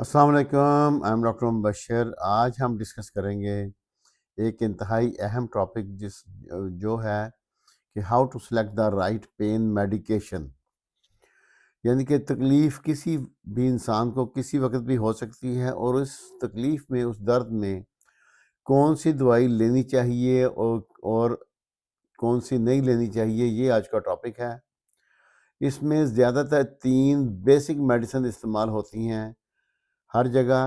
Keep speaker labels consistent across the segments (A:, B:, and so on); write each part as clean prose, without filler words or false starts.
A: السلام علیکم، I am doctor مبشر۔ آج ہم ڈسکس کریں گے ایک انتہائی اہم ٹاپک جو ہے کہ how to select the right pain medication, یعنی کہ تکلیف کسی بھی انسان کو کسی وقت بھی ہو سکتی ہے، اور اس تکلیف میں، اس درد میں کون سی دوائی لینی چاہیے اور کون سی نہیں لینی چاہیے، یہ آج کا ٹاپک ہے۔ اس میں زیادہ تر 3 بیسک میڈیسن استعمال ہوتی ہیں ہر جگہ۔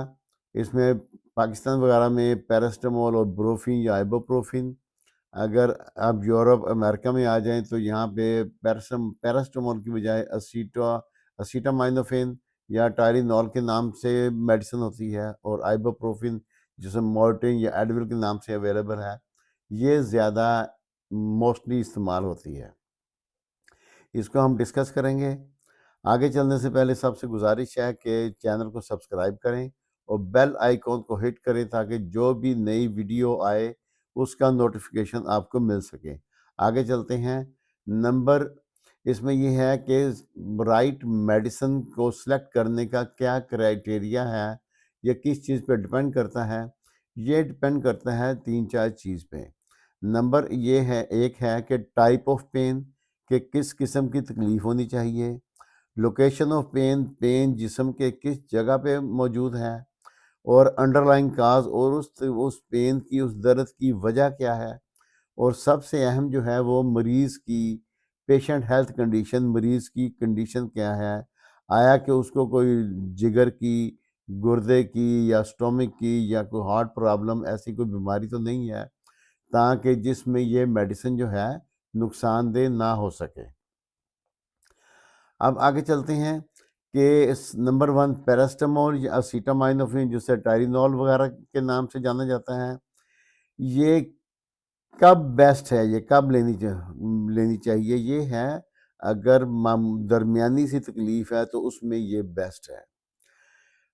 A: اس میں پاکستان وغیرہ میں پیراسٹامول اور بروفین یا آئبوپروفین، اگر آپ یورپ امریکہ میں آ جائیں تو یہاں پہ پیراسٹامول کی بجائے اسیٹامائنوفین یا ٹائرینول کے نام سے میڈیسن ہوتی ہے، اور آئبوپروفین جسے مورٹین یا ایڈول کے نام سے اویلیبل ہے، یہ زیادہ موسٹلی استعمال ہوتی ہے۔ اس کو ہم ڈسکس کریں گے۔ آگے چلنے سے پہلے سب سے گزارش ہے کہ چینل کو سبسکرائب کریں اور بیل آئیکن کو ہٹ کریں تاکہ جو بھی نئی ویڈیو آئے اس کا نوٹیفیکیشن آپ کو مل سکے۔ آگے چلتے ہیں۔ نمبر اس میں یہ ہے کہ رائٹ میڈیسن کو سلیکٹ کرنے کا کیا کرائیٹیریا ہے، یہ کس چیز پہ ڈیپینڈ کرتا ہے؟ یہ ڈیپینڈ کرتا ہے 3-4 چیز پہ۔ نمبر یہ ہے، ایک ہے کہ ٹائپ آف پین، کہ کس قسم کی تکلیف ہونی چاہیے۔ لوکیشن آف پین، پین جسم کے کس جگہ پہ موجود ہے، اور انڈر لائن کاز، اور اس پین کی، اس درد کی وجہ کیا ہے، اور سب سے اہم جو ہے وہ مریض کی پیشنٹ ہیلتھ کنڈیشن، مریض کی کنڈیشن کیا ہے، آیا کہ اس کو کوئی جگر کی، گردے کی یا سٹومک کی یا کوئی ہارٹ پرابلم، ایسی کوئی بیماری تو نہیں ہے تاکہ جس میں یہ میڈیسن جو ہے نقصان دہ نہ ہو سکے۔ اب آگے چلتے ہیں کہ نمبر 1 پیراسٹامول یا اسیٹامائنوفین، جسے ٹائرینول وغیرہ کے نام سے جانا جاتا ہے، یہ کب بیسٹ ہے، یہ کب لینی چاہیے؟ یہ ہے اگر درمیانی سی تکلیف ہے تو اس میں یہ بیسٹ ہے،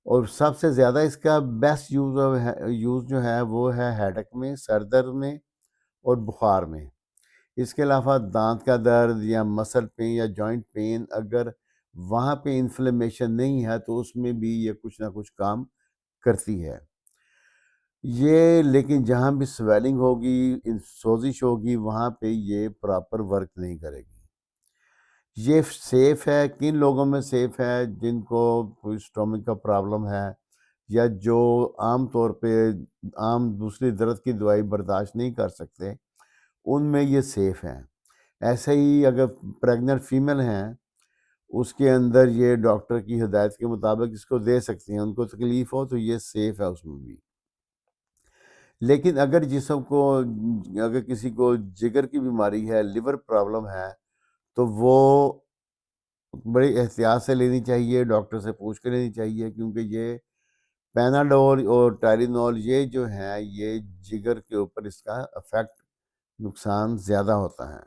A: اور سب سے زیادہ اس کا بیسٹ یوز جو ہے وہ ہے ہیڈک میں، سر درد میں اور بخار میں۔ اس کے علاوہ دانت کا درد یا مسل پین یا جوائنٹ پین، اگر وہاں پہ انفلیمیشن نہیں ہے تو اس میں بھی یہ کچھ نہ کچھ کام کرتی ہے یہ۔ لیکن جہاں بھی سویلنگ ہوگی، سوزش ہوگی، وہاں پہ یہ پراپر ورک نہیں کرے گی۔ یہ سیف ہے کن لوگوں میں؟ سیف ہے جن کو کوئی سٹومک کا پرابلم ہے، یا جو عام طور پہ عام دوسری درد کی دوائی برداشت نہیں کر سکتے، ان میں یہ سیف ہیں۔ ایسے ہی اگر پریگننٹ فیمیل ہیں، اس کے اندر یہ ڈاکٹر کی ہدایت کے مطابق اس کو دے سکتی ہیں، ان کو تکلیف ہو تو یہ سیف ہے اس میں بھی۔ لیکن اگر اگر کسی کو جگر کی بیماری ہے، لیور پرابلم ہے، تو وہ بڑی احتیاط سے لینی چاہیے، ڈاکٹر سے پوچھ کے لینی چاہیے، کیونکہ یہ پیناڈول اور ٹائرینول یہ جو ہے یہ جگر کے اوپر اس کا افیکٹ، نقصان زیادہ ہوتا ہے۔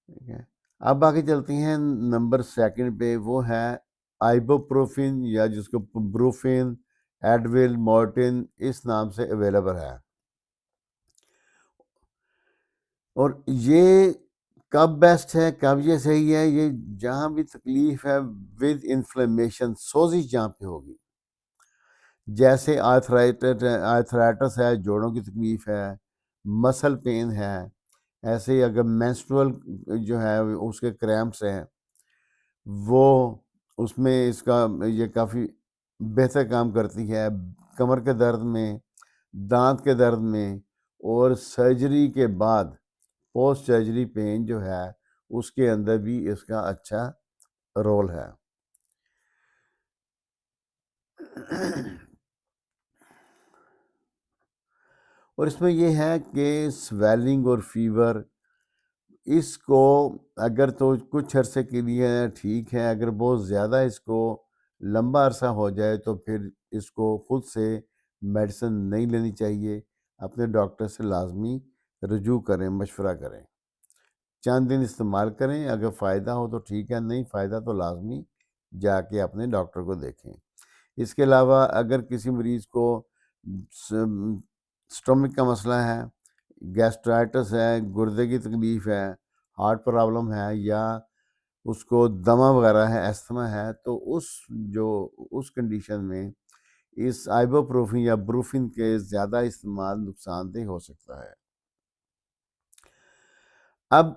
A: ٹھیک ہے، اب آگے چلتی ہیں نمبر 2 پہ، وہ ہے آئبوپروفین، یا جس کو بروفین، ایڈول، مورٹین اس نام سے اویلیبل ہے۔ اور یہ کب بیسٹ ہے، کب یہ صحیح ہے؟ یہ جہاں بھی تکلیف ہے ود انفلیمیشن، سوزش جہاں پہ ہوگی، جیسے آرتھرائٹس ہے، جوڑوں کی تکلیف ہے، مسل پین ہے، ایسے ہی اگر مینسٹرول جو ہے اس کے کریمپس ہیں، وہ اس میں اس کا یہ کافی بہتر کام کرتی ہے۔ کمر کے درد میں، دانت کے درد میں، اور سرجری کے بعد پوسٹ سرجری پین جو ہے اس کے اندر بھی اس کا اچھا رول ہے۔ اور اس میں یہ ہے کہ سویلنگ اور فیور، اس کو اگر تو کچھ عرصے کے لیے ٹھیک ہے، اگر بہت زیادہ اس کو لمبا عرصہ ہو جائے تو پھر اس کو خود سے میڈیسن نہیں لینی چاہیے، اپنے ڈاکٹر سے لازمی رجوع کریں، مشورہ کریں، چند دن استعمال کریں، اگر فائدہ ہو تو ٹھیک ہے، نہیں فائدہ تو لازمی جا کے اپنے ڈاکٹر کو دیکھیں۔ اس کے علاوہ اگر کسی مریض کو سٹومک کا مسئلہ ہے، گیسٹرائٹس ہے، گردے کی تکلیف ہے، ہارٹ پرابلم ہے، یا اس کو دمہ وغیرہ ہے، استھما ہے، تو اس کنڈیشن میں اس آئبوپروفین یا بروفین کے زیادہ استعمال نقصان دہ ہو سکتا ہے۔ اب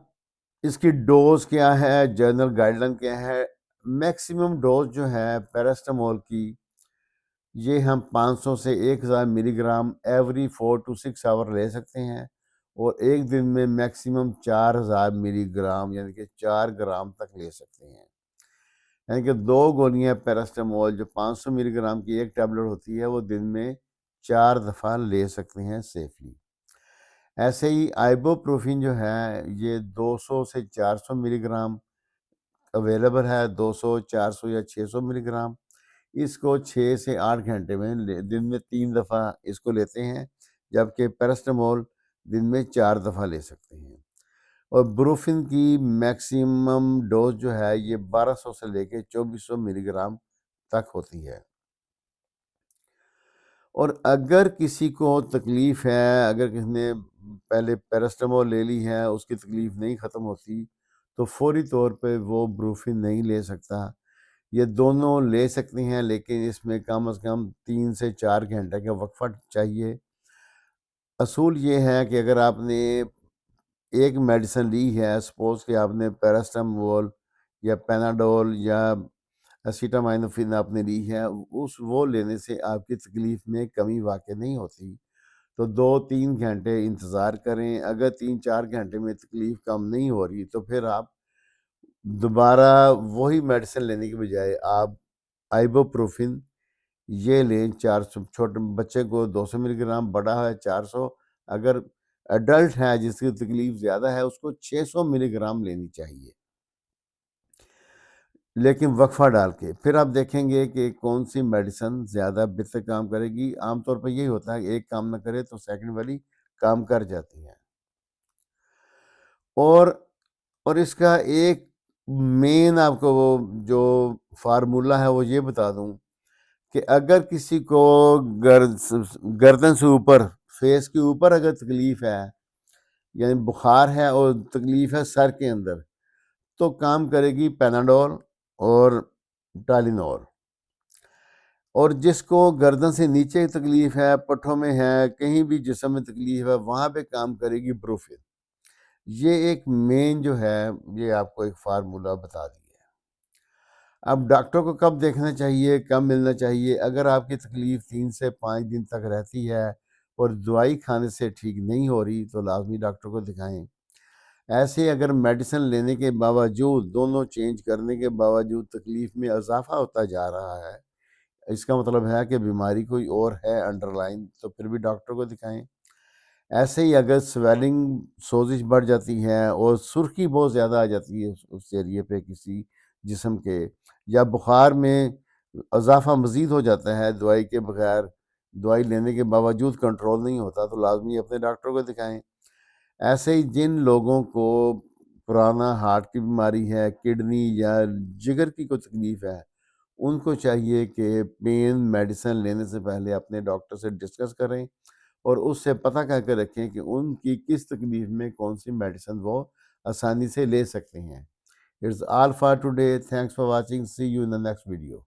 A: اس کی ڈوز کیا ہے، جرنل گائیڈ لائن کیا ہے؟ میکسیمم ڈوز جو ہے پیراسٹامول کی، یہ ہم 500 سے 1000 ملی گرام ایوری 4 to 6 آور لے سکتے ہیں، اور ایک دن میں میکسیمم 4000 ملی گرام یعنی کہ 4 گرام تک لے سکتے ہیں۔ یعنی کہ 2 گولیاں پیراسٹامول جو 500 ملی گرام کی ایک ٹیبلٹ ہوتی ہے، وہ دن میں 4 دفعہ لے سکتے ہیں سیفلی۔ ایسے ہی آئبوپروفین جو ہے یہ 200 سے 400 ملی گرام اویلیبل ہے، 200، 400 یا 600 ملی گرام۔ اس کو 6 سے 8 گھنٹے میں دن میں 3 دفعہ اس کو لیتے ہیں، جبکہ پیراسٹامول دن میں 4 دفعہ لے سکتے ہیں۔ اور بروفن کی میکسیمم ڈوز جو ہے یہ 1200 سے لے کے 2400 ملی گرام تک ہوتی ہے۔ اور اگر کسی کو تکلیف ہے، اگر کسی نے پہلے پیراسٹامول لے لی ہے، اس کی تکلیف نہیں ختم ہوتی، تو فوری طور پہ وہ بروفن نہیں لے سکتا۔ یہ دونوں لے سکتے ہیں، لیکن اس میں کم از کم 3 سے 4 گھنٹے کا وقفہ چاہیے۔ اصول یہ ہے کہ اگر آپ نے ایک میڈیسن لی ہے، سپوز کہ آپ نے پیراسٹامول یا پیناڈول یا اسیٹامائنوفین آپ نے لی ہے، وہ لینے سے آپ کی تکلیف میں کمی واقع نہیں ہوتی، تو 2-3 گھنٹے انتظار کریں۔ اگر 3-4 گھنٹے میں تکلیف کم نہیں ہو رہی تو پھر آپ دوبارہ وہی میڈیسن لینے کے بجائے آپ آئبوپروفین یہ لیں۔ 400، چھوٹے بچے کو 200 ملی گرام، بڑا ہے 400، اگر ایڈلٹ ہے جس کی تکلیف زیادہ ہے اس کو 600 ملی گرام لینی چاہیے، لیکن وقفہ ڈال کے۔ پھر آپ دیکھیں گے کہ کون سی میڈیسن زیادہ بہتر کام کرے گی۔ عام طور پہ یہی ہوتا ہے کہ ایک کام نہ کرے تو سیکنڈ والی کام کر جاتی ہے۔ اور اس کا ایک مین آپ کو وہ جو فارمولہ ہے وہ یہ بتا دوں کہ اگر کسی کو گردن سے اوپر، فیس کے اوپر اگر تکلیف ہے، یعنی بخار ہے اور تکلیف ہے سر کے اندر، تو کام کرے گی پیناڈول اور ٹائلینول۔ اور جس کو گردن سے نیچے تکلیف ہے، پٹھوں میں ہے، کہیں بھی جسم میں تکلیف ہے، وہاں پہ کام کرے گی بروفن۔ یہ ایک مین جو ہے یہ آپ کو ایک فارمولہ بتا دیا ہے۔ اب ڈاکٹر کو کب دیکھنا چاہیے، کب ملنا چاہیے؟ اگر آپ کی تکلیف 3 سے 5 دن تک رہتی ہے اور دوائی کھانے سے ٹھیک نہیں ہو رہی تو لازمی ڈاکٹر کو دکھائیں۔ ایسے اگر میڈیسن لینے کے باوجود، دونوں چینج کرنے کے باوجود تکلیف میں اضافہ ہوتا جا رہا ہے، اس کا مطلب ہے کہ بیماری کوئی اور ہے انڈر لائن، تو پھر بھی ڈاکٹر کو دکھائیں۔ ایسے ہی اگر سویلنگ، سوزش بڑھ جاتی ہے اور سرخی بہت زیادہ آ جاتی ہے اس ایریے پہ کسی جسم کے، یا بخار میں اضافہ مزید ہو جاتا ہے دوائی کے بغیر، دوائی لینے کے باوجود کنٹرول نہیں ہوتا، تو لازمی اپنے ڈاکٹر کو دکھائیں۔ ایسے ہی جن لوگوں کو پرانا ہارٹ کی بیماری ہے، کڈنی یا جگر کی کوئی تکلیف ہے، ان کو چاہیے کہ پین میڈیسن لینے سے پہلے اپنے ڈاکٹر سے ڈسکس کریں اور اس سے پتہ کر کے رکھیں کہ ان کی کس تکلیف میں کون سی میڈیسن وہ آسانی سے لے سکتے ہیں۔ It's all for today, thanks for watching, see you in the next video.